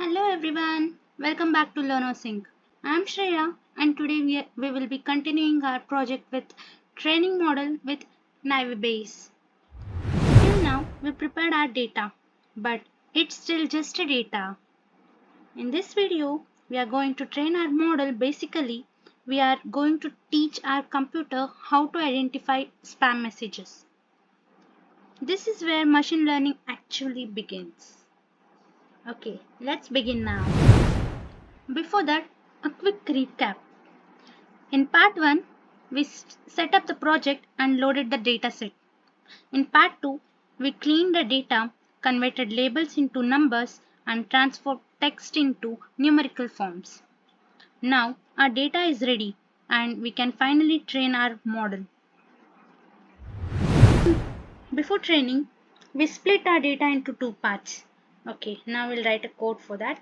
Hello everyone, welcome back to LearnerSync. I am Shreya and today we will be continuing our project with training model with Navy Base. Till now we prepared our data, but it's still just a data. In this video, we are going to train our model. Basically, we are going to teach our computer how to identify spam messages. This is where machine learning actually begins. Okay, let's begin now. Before that, a quick recap. In part 1, we set up the project and loaded the dataset. In part 2, we cleaned the data, converted labels into numbers, and transformed text into numerical forms. Now, our data is ready and we can finally train our model. Before training, we split our data into two parts. Okay, now we'll write a code for that.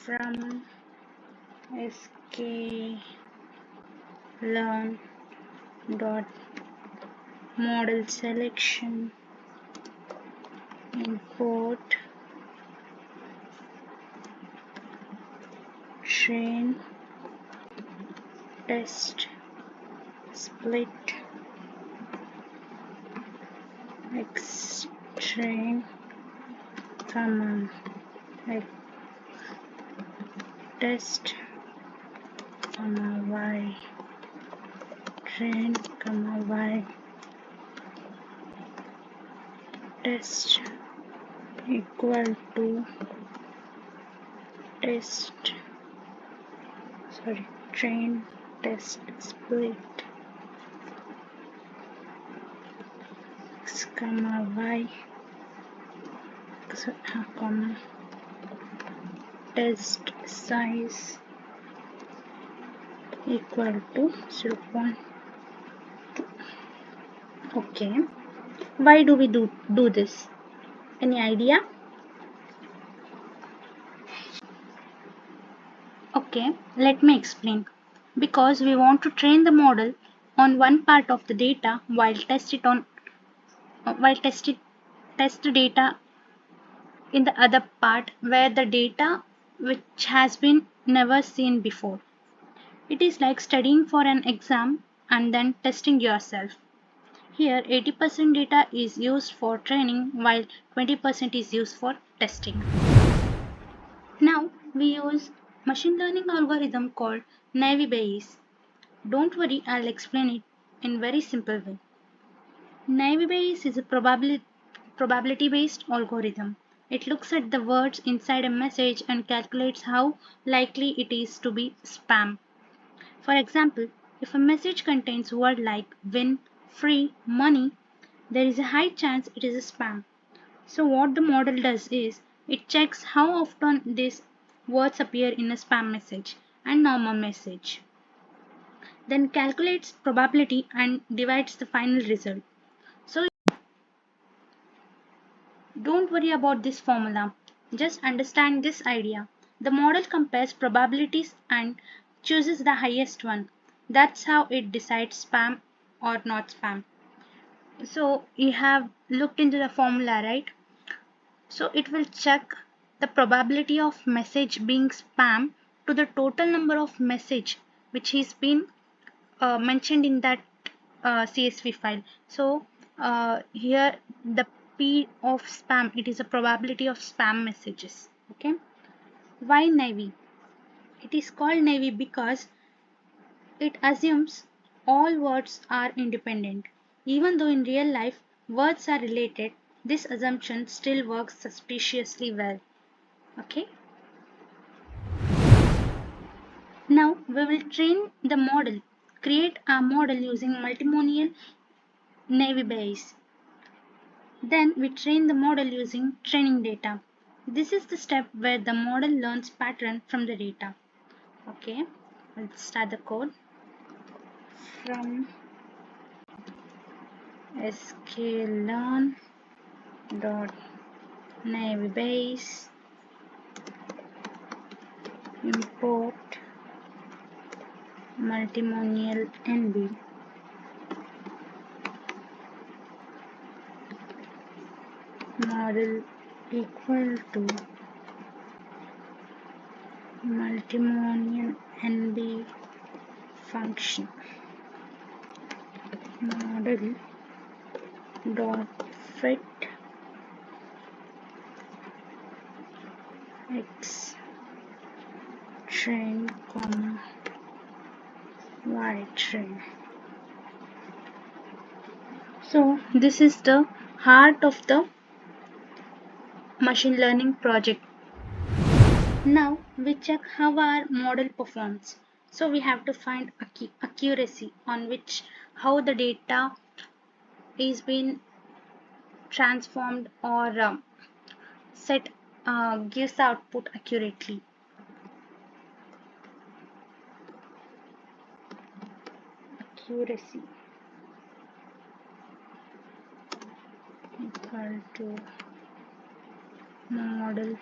From Scikit-learn dot model selection import train test split x train comma x test comma y train comma y test equal to train test split x comma y comma test size equal to 0.2. Okay, why do we do this? Any idea? Okay, let me explain. Because we want to train the model on one part of the data while test the data in the other part where the data which has been never seen before. It is like studying for an exam and then testing yourself. Here 80% data is used for training while 20% is used for testing. Now we use machine learning algorithm called Navy Bayes. Don't worry, I'll explain it in very simple way. Navy Bayes is a probability based algorithm. It looks at the words inside a message and calculates how likely it is to be spam. For example, if a message contains words like win, free, money, there is a high chance it is a spam. So what the model does is, it checks how often these words appear in a spam message and normal message. Then calculates probability and divides the final result. So don't worry about this formula. Just understand this idea. The model compares probabilities and chooses the highest one. That's how it decides spam or not spam. So you have looked into the formula, right? So it will check the probability of message being spam to the total number of message which is been mentioned in that CSV file. So here the P of spam, it is a probability of spam messages. Okay. Why Navy? It is called Navy because it assumes all words are independent. Even though in real life words are related, this assumption still works suspiciously well. Okay. Now we will train the model. Create a model using multimodal Navy Bayes. Then we train the model using training data. This is the step where the model learns pattern from the data. Okay, let's start the code. From Scikit-learn dot Navy Bayes import multimodal NB. Model equal to multimonial NB function model dot fit x train comma y train. So this is the heart of the machine learning project. Now we check how our model performs. So we have to find accuracy on which how the data is being transformed or set gives the output accurately. Accuracy equal to model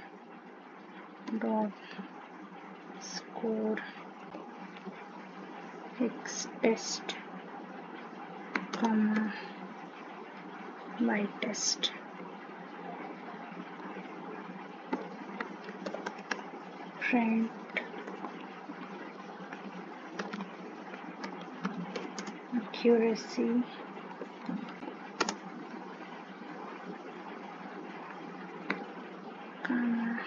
dot score x test comma y test. Print accuracy comma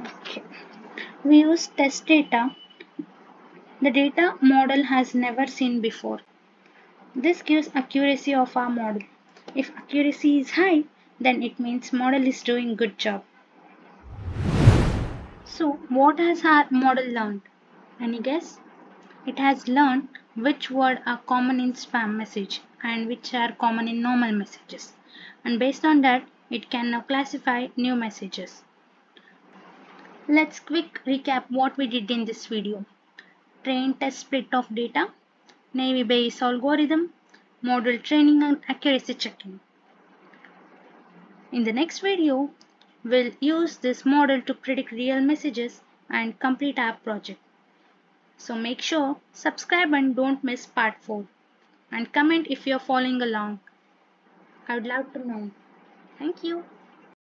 okay. We use test data the data model has never seen before. This gives accuracy of our model. If accuracy is high, then it means model is doing good job. So what has our model learned? Any guess? It has learned which words are common in spam message and which are common in normal messages. And based on that, it can now classify new messages. Let's quick recap what we did in this video. Train test split of data, Navy Bayes algorithm, model training and accuracy checking. In the next video, we'll use this model to predict real messages and complete our project. So make sure subscribe and don't miss part 4. And comment if you're following along. I would love to know. Thank you.